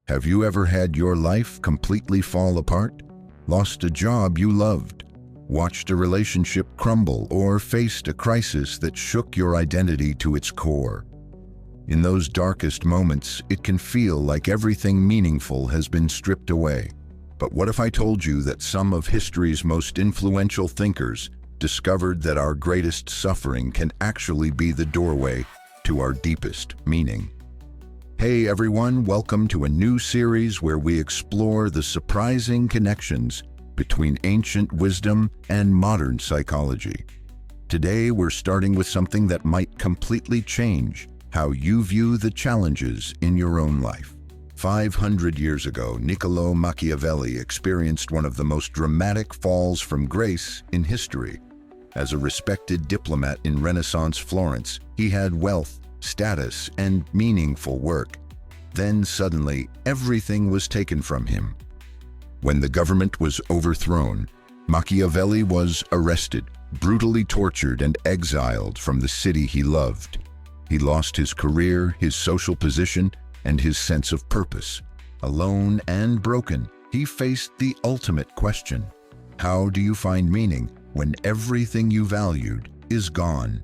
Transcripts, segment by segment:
Have you ever had your life completely fall apart? Lost a job you loved? Watched a relationship crumble, or faced a crisis that shook your identity to its core? In those darkest moments, it can feel like everything meaningful has been stripped away. But what if I told you that some of history's most influential thinkers discovered that our greatest suffering can actually be the doorway to our deepest meaning? Hey everyone, welcome to a new series where we explore the surprising connections between ancient wisdom and modern psychology. Today we're starting with something that might completely change how you view the challenges in your own life. 500 years ago, Niccolò Machiavelli experienced one of the most dramatic falls from grace in history. As a respected diplomat in Renaissance Florence, he had wealth, status, and meaningful work. Then suddenly, everything was taken from him. When the government was overthrown, Machiavelli was arrested, brutally tortured, and exiled from the city he loved. He lost his career, his social position, and his sense of purpose. Alone and broken, he faced the ultimate question: how do you find meaning when everything you valued is gone?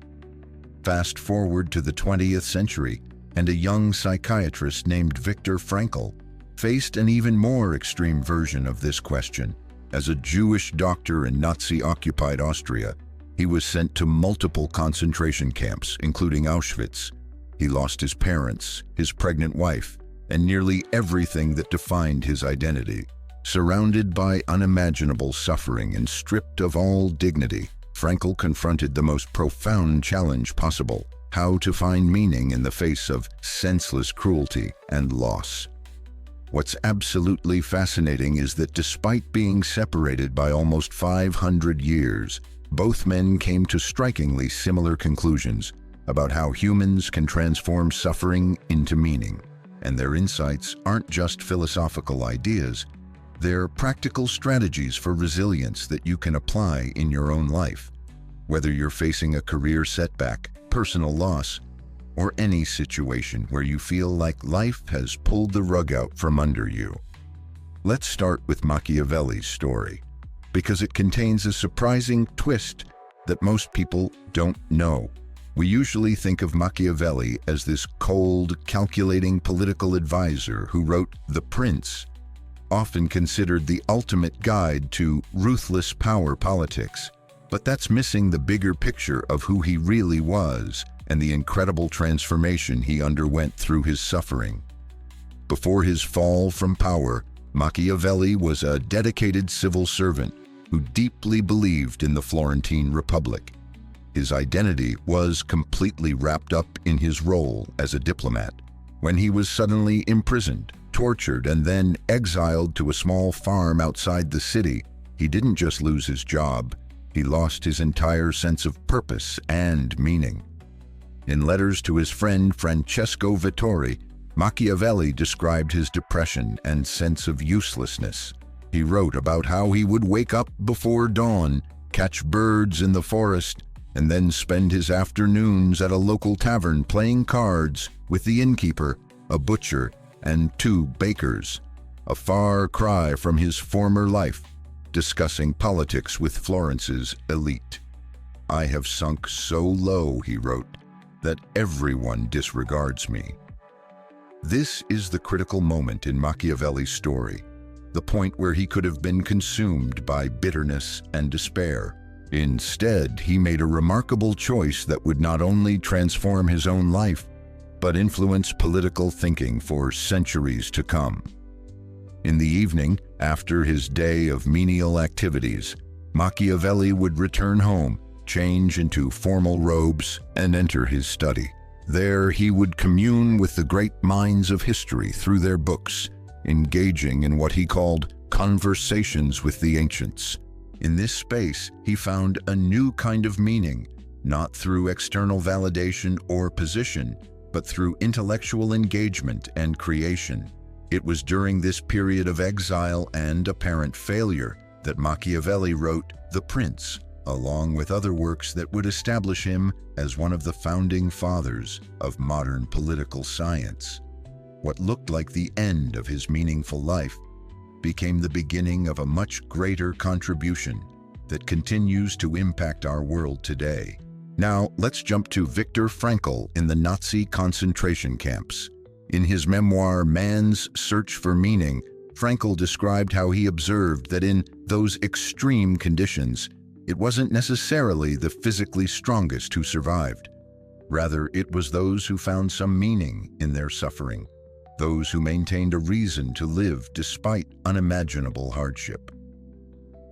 Fast forward to the 20th century, and a young psychiatrist named Viktor Frankl faced an even more extreme version of this question. As a Jewish doctor in Nazi-occupied Austria, he was sent to multiple concentration camps, including Auschwitz. He lost his parents, his pregnant wife, and nearly everything that defined his identity. Surrounded by unimaginable suffering and stripped of all dignity, Frankl confronted the most profound challenge possible: how to find meaning in the face of senseless cruelty and loss. What's absolutely fascinating is that despite being separated by almost 500 years, both men came to strikingly similar conclusions about how humans can transform suffering into meaning. And their insights aren't just philosophical ideas, they're practical strategies for resilience that you can apply in your own life. Whether you're facing a career setback, personal loss, or any situation where you feel like life has pulled the rug out from under you. Let's start with Machiavelli's story, because it contains a surprising twist that most people don't know. We usually think of Machiavelli as this cold, calculating political advisor who wrote The Prince, often considered the ultimate guide to ruthless power politics. But that's missing the bigger picture of who he really was and the incredible transformation he underwent through his suffering. Before his fall from power, Machiavelli was a dedicated civil servant who deeply believed in the Florentine Republic. His identity was completely wrapped up in his role as a diplomat. When he was suddenly imprisoned, tortured, and then exiled to a small farm outside the city, he didn't just lose his job, he lost his entire sense of purpose and meaning. In letters to his friend Francesco Vittori, Machiavelli described his depression and sense of uselessness. He wrote about how he would wake up before dawn, catch birds in the forest, and then spend his afternoons at a local tavern playing cards with the innkeeper, a butcher, and 2 bakers. A far cry from his former life, discussing politics with Florence's elite. "I have sunk so low," he wrote, "that everyone disregards me." This is the critical moment in Machiavelli's story, the point where he could have been consumed by bitterness and despair. Instead, he made a remarkable choice that would not only transform his own life, but influence political thinking for centuries to come. In the evening, after his day of menial activities, Machiavelli would return home, change into formal robes, and enter his study. There he would commune with the great minds of history through their books, engaging in what he called conversations with the ancients. In this space, he found a new kind of meaning, not through external validation or position, but through intellectual engagement and creation. It was during this period of exile and apparent failure that Machiavelli wrote The Prince, along with other works that would establish him as one of the founding fathers of modern political science. What looked like the end of his meaningful life became the beginning of a much greater contribution that continues to impact our world today. Now, let's jump to Viktor Frankl in the Nazi concentration camps. In his memoir, Man's Search for Meaning, Frankl described how he observed that in those extreme conditions, it wasn't necessarily the physically strongest who survived. Rather, it was those who found some meaning in their suffering, those who maintained a reason to live despite unimaginable hardship.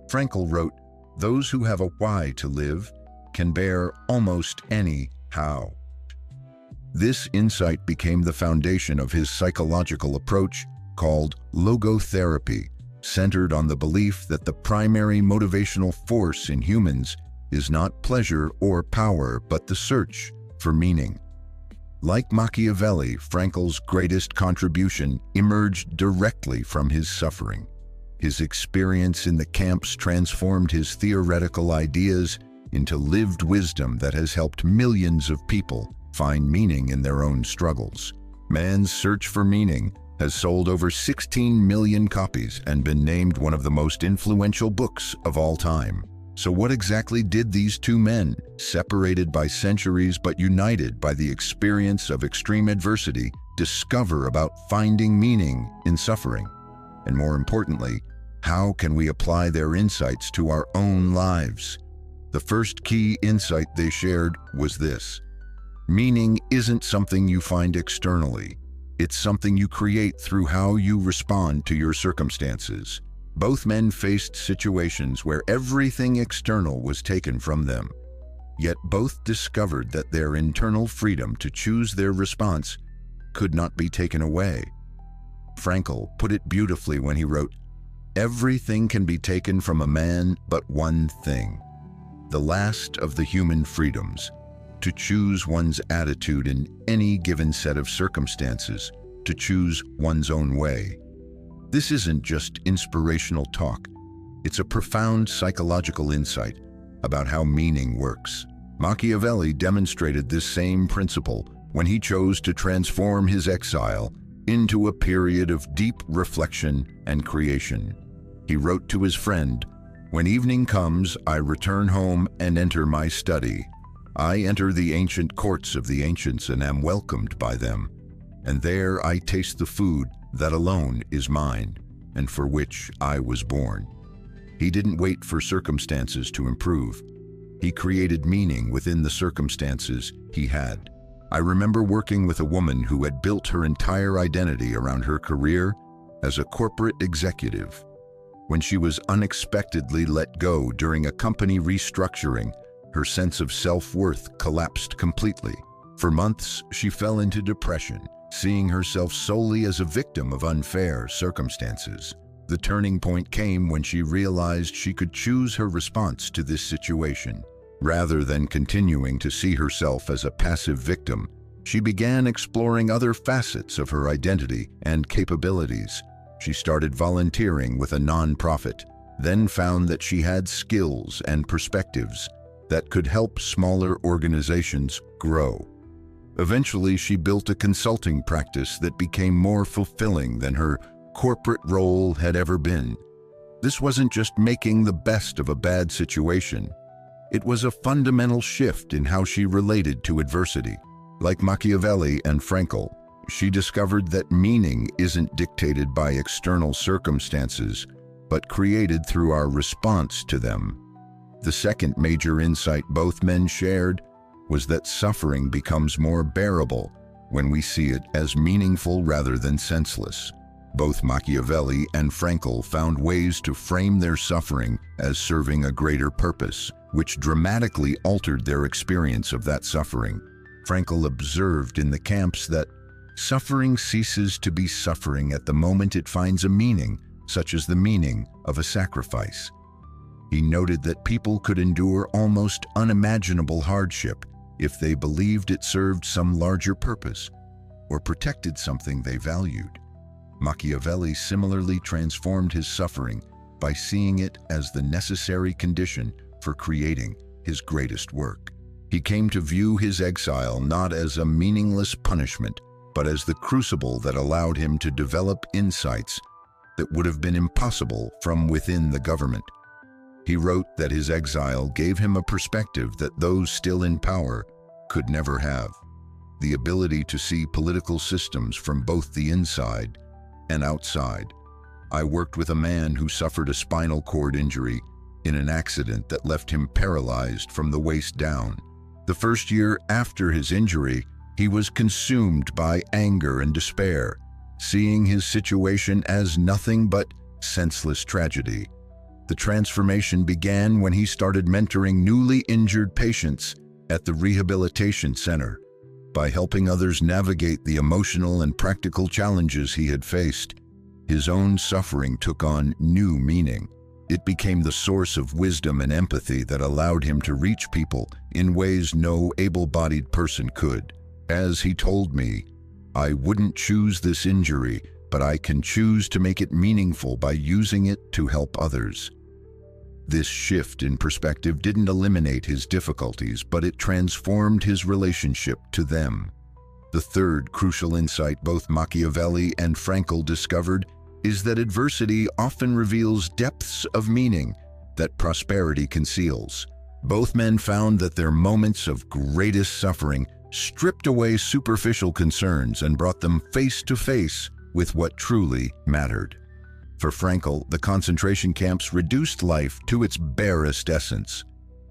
Frankl wrote, "Those who have a why to live can bear almost any how." This insight became the foundation of his psychological approach called logotherapy, centered on the belief that the primary motivational force in humans is not pleasure or power, but the search for meaning. Like Machiavelli, Frankl's greatest contribution emerged directly from his suffering. His experience in the camps transformed his theoretical ideas into lived wisdom that has helped millions of people find meaning in their own struggles. Man's Search for Meaning has sold over 16 million copies and been named one of the most influential books of all time. So what exactly did these two men, separated by centuries but united by the experience of extreme adversity, discover about finding meaning in suffering? And more importantly, how can we apply their insights to our own lives? The first key insight they shared was this: meaning isn't something you find externally. It's something you create through how you respond to your circumstances. Both men faced situations where everything external was taken from them, yet both discovered that their internal freedom to choose their response could not be taken away. Frankl put it beautifully when he wrote, "Everything can be taken from a man but one thing, the last of the human freedoms, to choose one's attitude in any given set of circumstances, to choose one's own way." This isn't just inspirational talk. It's a profound psychological insight about how meaning works. Machiavelli demonstrated this same principle when he chose to transform his exile into a period of deep reflection and creation. He wrote to his friend, "When evening comes, I return home and enter my study. I enter the ancient courts of the ancients and am welcomed by them. And there I taste the food that alone is mine, and for which I was born." He didn't wait for circumstances to improve. He created meaning within the circumstances he had. I remember working with a woman who had built her entire identity around her career as a corporate executive. When she was unexpectedly let go during a company restructuring, her sense of self-worth collapsed completely. For months, she fell into depression, seeing herself solely as a victim of unfair circumstances. The turning point came when she realized she could choose her response to this situation. Rather than continuing to see herself as a passive victim, she began exploring other facets of her identity and capabilities. She started volunteering with a nonprofit, then found that she had skills and perspectives that could help smaller organizations grow. Eventually, she built a consulting practice that became more fulfilling than her corporate role had ever been. This wasn't just making the best of a bad situation. It was a fundamental shift in how she related to adversity. Like Machiavelli and Frankl, she discovered that meaning isn't dictated by external circumstances, but created through our response to them. The second major insight both men shared was that suffering becomes more bearable when we see it as meaningful rather than senseless. Both Machiavelli and Frankl found ways to frame their suffering as serving a greater purpose, which dramatically altered their experience of that suffering. Frankl observed in the camps that suffering ceases to be suffering at the moment it finds a meaning, such as the meaning of a sacrifice. He noted that people could endure almost unimaginable hardship if they believed it served some larger purpose or protected something they valued. Machiavelli similarly transformed his suffering by seeing it as the necessary condition for creating his greatest work. He came to view his exile not as a meaningless punishment, but as the crucible that allowed him to develop insights that would have been impossible from within the government. He wrote that his exile gave him a perspective that those still in power could never have: the ability to see political systems from both the inside and outside. I worked with a man who suffered a spinal cord injury in an accident that left him paralyzed from the waist down. The first year after his injury, he was consumed by anger and despair, seeing his situation as nothing but senseless tragedy. The transformation began when he started mentoring newly injured patients at the rehabilitation center. By helping others navigate the emotional and practical challenges he had faced, his own suffering took on new meaning. It became the source of wisdom and empathy that allowed him to reach people in ways no able-bodied person could. As he told me, "I wouldn't choose this injury, but I can choose to make it meaningful by using it to help others." This shift in perspective didn't eliminate his difficulties, but it transformed his relationship to them. The third crucial insight both Machiavelli and Frankl discovered is that adversity often reveals depths of meaning that prosperity conceals. Both men found that their moments of greatest suffering stripped away superficial concerns and brought them face to face with what truly mattered. For Frankl, the concentration camps reduced life to its barest essence.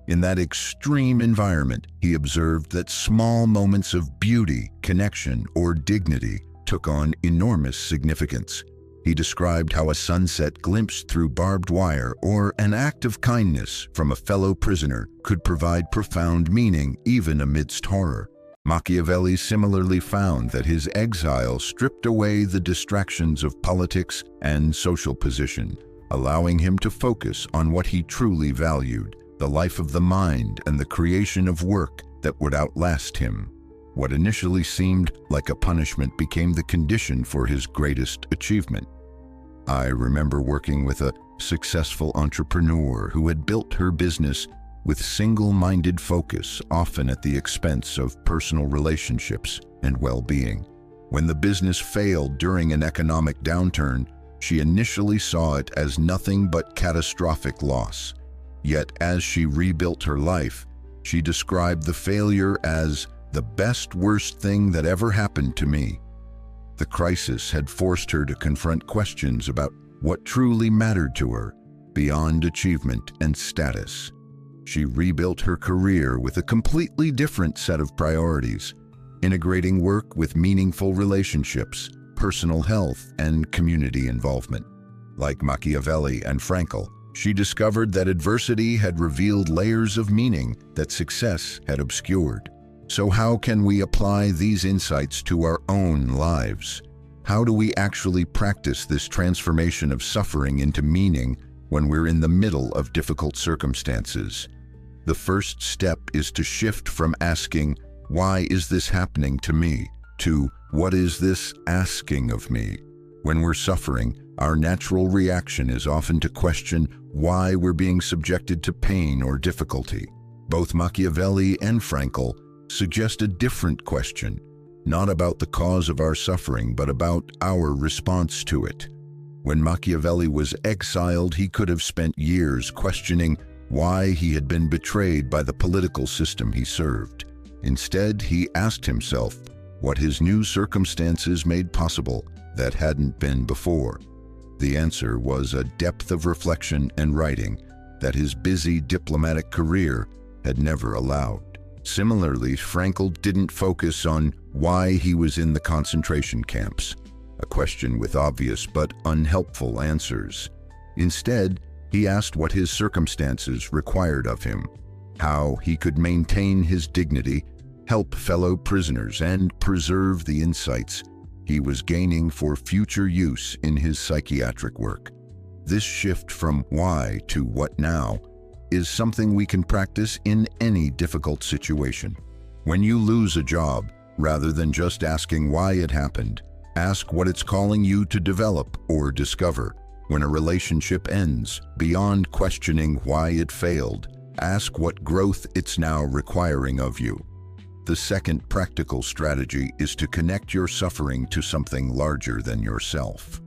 In that extreme environment, he observed that small moments of beauty, connection, or dignity took on enormous significance. He described how a sunset glimpsed through barbed wire or an act of kindness from a fellow prisoner could provide profound meaning even amidst horror. Machiavelli similarly found that his exile stripped away the distractions of politics and social position, allowing him to focus on what he truly valued: the life of the mind and the creation of work that would outlast him. What initially seemed like a punishment became the condition for his greatest achievement. I remember working with a successful entrepreneur who had built her business with single-minded focus, often at the expense of personal relationships and well-being. When the business failed during an economic downturn, she initially saw it as nothing but catastrophic loss. Yet as she rebuilt her life, she described the failure as the worst thing that ever happened to me. The crisis had forced her to confront questions about what truly mattered to her, beyond achievement and status. She rebuilt her career with a completely different set of priorities, integrating work with meaningful relationships, personal health, and community involvement. Like Machiavelli and Frankl, she discovered that adversity had revealed layers of meaning that success had obscured. So how can we apply these insights to our own lives? How do we actually practice this transformation of suffering into meaning when we're in the middle of difficult circumstances? The first step is to shift from asking, "Why is this happening to me?" to "What is this asking of me?" When we're suffering, our natural reaction is often to question why we're being subjected to pain or difficulty. Both Machiavelli and Frankl suggest a different question, not about the cause of our suffering, but about our response to it. When Machiavelli was exiled, he could have spent years questioning why he had been betrayed by the political system he served. Instead, he asked himself what his new circumstances made possible that hadn't been before. The answer was a depth of reflection and writing that his busy diplomatic career had never allowed. Similarly, Frankl didn't focus on why he was in the concentration camps, a question with obvious but unhelpful answers. Instead, he asked what his circumstances required of him, how he could maintain his dignity, help fellow prisoners, and preserve the insights he was gaining for future use in his psychiatric work. This shift from why to what now is something we can practice in any difficult situation. When you lose a job, rather than just asking why it happened, ask what it's calling you to develop or discover. When a relationship ends, beyond questioning why it failed, ask what growth it's now requiring of you. The second practical strategy is to connect your suffering to something larger than yourself.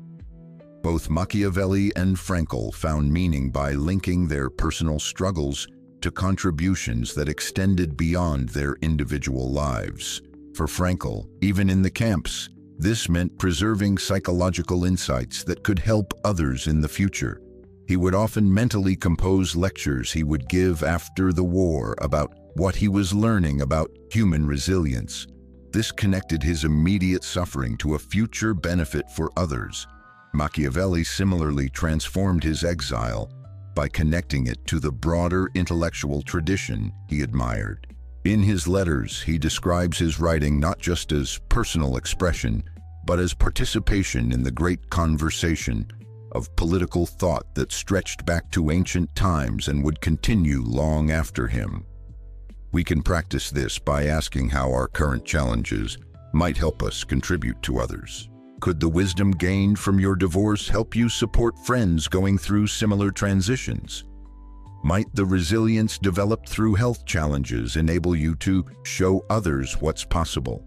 Both Machiavelli and Frankl found meaning by linking their personal struggles to contributions that extended beyond their individual lives. For Frankl, even in the camps, this meant preserving psychological insights that could help others in the future. He would often mentally compose lectures he would give after the war about what he was learning about human resilience. This connected his immediate suffering to a future benefit for others. Machiavelli similarly transformed his exile by connecting it to the broader intellectual tradition he admired. In his letters, he describes his writing not just as personal expression, but as participation in the great conversation of political thought that stretched back to ancient times and would continue long after him. We can practice this by asking how our current challenges might help us contribute to others. Could the wisdom gained from your divorce help you support friends going through similar transitions? Might the resilience developed through health challenges enable you to show others what's possible?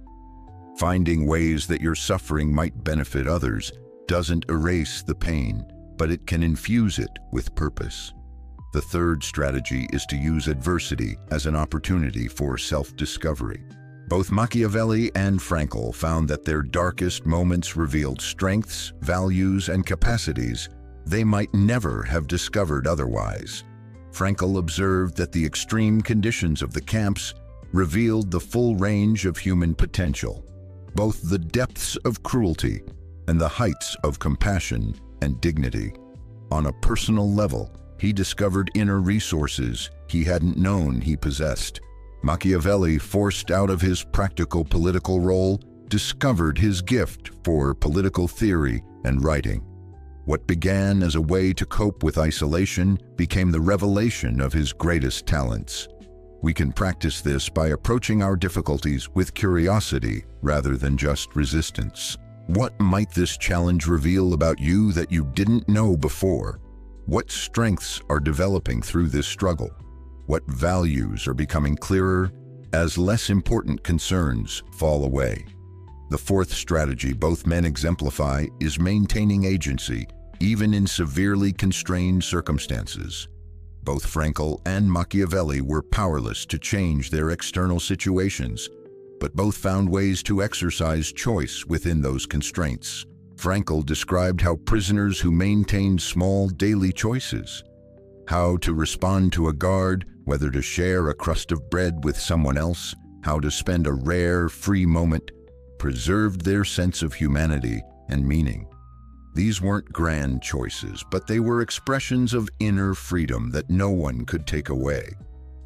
Finding ways that your suffering might benefit others doesn't erase the pain, but it can infuse it with purpose. The third strategy is to use adversity as an opportunity for self-discovery. Both Machiavelli and Frankl found that their darkest moments revealed strengths, values, and capacities they might never have discovered otherwise. Frankl observed that the extreme conditions of the camps revealed the full range of human potential, both the depths of cruelty and the heights of compassion and dignity. On a personal level, he discovered inner resources he hadn't known he possessed. Machiavelli, forced out of his practical political role, discovered his gift for political theory and writing. What began as a way to cope with isolation became the revelation of his greatest talents. We can practice this by approaching our difficulties with curiosity rather than just resistance. What might this challenge reveal about you that you didn't know before? What strengths are developing through this struggle? What values are becoming clearer as less important concerns fall away? The fourth strategy both men exemplify is maintaining agency, even in severely constrained circumstances. Both Frankl and Machiavelli were powerless to change their external situations, but both found ways to exercise choice within those constraints. Frankl described how prisoners who maintained small daily choices, how to respond to a guard, whether to share a crust of bread with someone else, how to spend a rare, free moment, preserved their sense of humanity and meaning. These weren't grand choices, but they were expressions of inner freedom that no one could take away.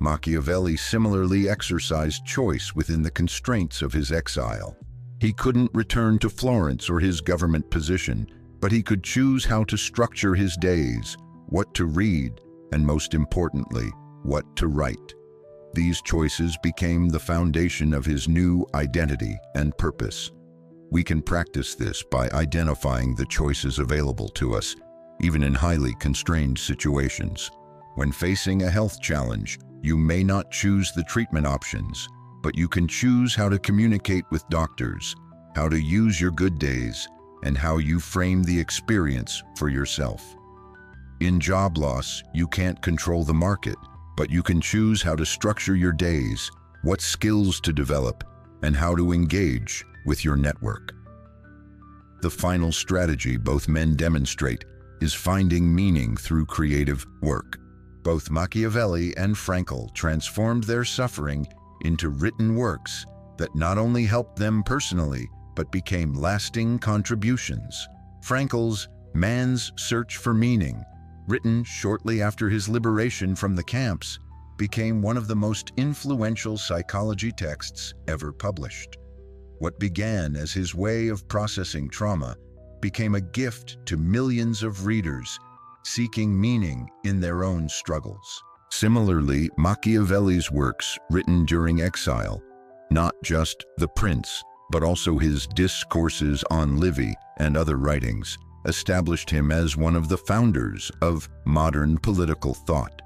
Machiavelli similarly exercised choice within the constraints of his exile. He couldn't return to Florence or his government position, but he could choose how to structure his days, what to read, and most importantly, what to write. These choices became the foundation of his new identity and purpose. We can practice this by identifying the choices available to us, even in highly constrained situations. When facing a health challenge, you may not choose the treatment options, but you can choose how to communicate with doctors, how to use your good days, and how you frame the experience for yourself. In job loss, you can't control the market, but you can choose how to structure your days, what skills to develop, and how to engage with your network. The final strategy both men demonstrate is finding meaning through creative work. Both Machiavelli and Frankl transformed their suffering into written works that not only helped them personally, but became lasting contributions. Frankl's Man's Search for Meaning, written shortly after his liberation from the camps, became one of the most influential psychology texts ever published. What began as his way of processing trauma became a gift to millions of readers seeking meaning in their own struggles. Similarly, Machiavelli's works written during exile, not just The Prince, but also his discourses on Livy and other writings, established him as one of the founders of modern political thought.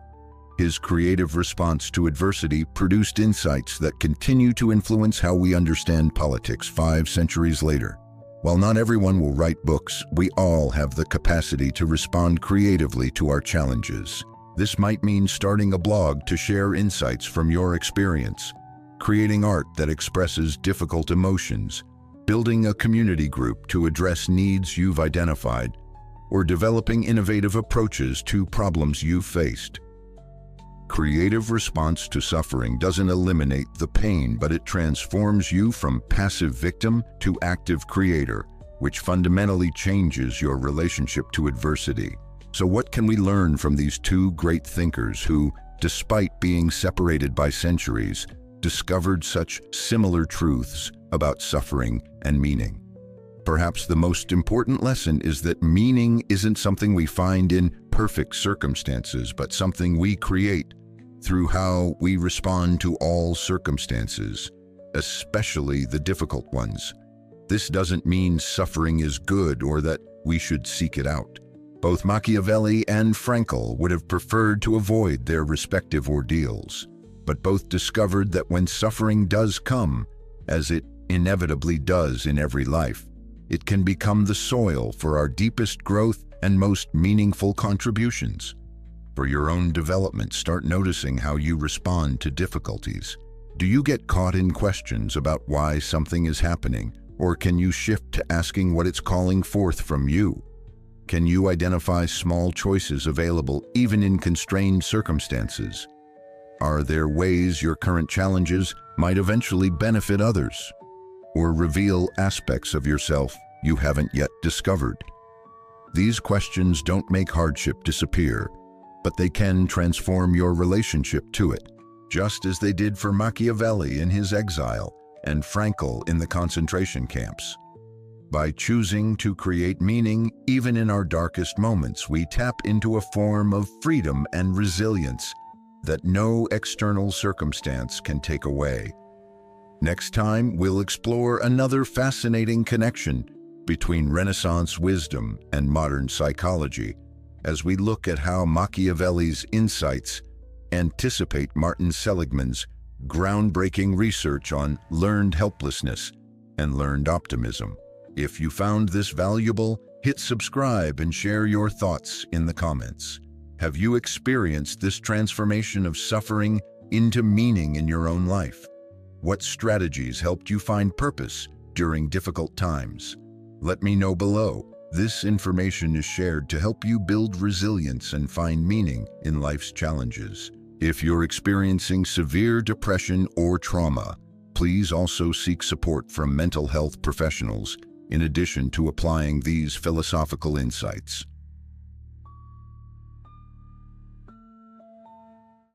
His creative response to adversity produced insights that continue to influence how we understand politics 5 centuries later. While not everyone will write books, we all have the capacity to respond creatively to our challenges. This might mean starting a blog to share insights from your experience, creating art that expresses difficult emotions, building a community group to address needs you've identified, or developing innovative approaches to problems you've faced. Creative response to suffering doesn't eliminate the pain, but it transforms you from passive victim to active creator, which fundamentally changes your relationship to adversity. So what can we learn from these two great thinkers who, despite being separated by centuries, discovered such similar truths about suffering and meaning? Perhaps the most important lesson is that meaning isn't something we find in perfect circumstances, but something we create through how we respond to all circumstances, especially the difficult ones. This doesn't mean suffering is good or that we should seek it out. Both Machiavelli and Frankl would have preferred to avoid their respective ordeals, but both discovered that when suffering does come, as it inevitably does in every life, it can become the soil for our deepest growth and most meaningful contributions. For your own development, start noticing how you respond to difficulties. Do you get caught in questions about why something is happening, or can you shift to asking what it's calling forth from you? Can you identify small choices available even in constrained circumstances? Are there ways your current challenges might eventually benefit others, or reveal aspects of yourself you haven't yet discovered? These questions don't make hardship disappear, but they can transform your relationship to it, just as they did for Machiavelli in his exile and Frankl in the concentration camps. By choosing to create meaning even in our darkest moments, we tap into a form of freedom and resilience that no external circumstance can take away. Next time, we'll explore another fascinating connection between Renaissance wisdom and modern psychology, as we look at how Machiavelli's insights anticipate Martin Seligman's groundbreaking research on learned helplessness and learned optimism. If you found this valuable, hit subscribe and share your thoughts in the comments. Have you experienced this transformation of suffering into meaning in your own life? What strategies helped you find purpose during difficult times? Let me know below. This information is shared to help you build resilience and find meaning in life's challenges. If you're experiencing severe depression or trauma, please also seek support from mental health professionals in addition to applying these philosophical insights.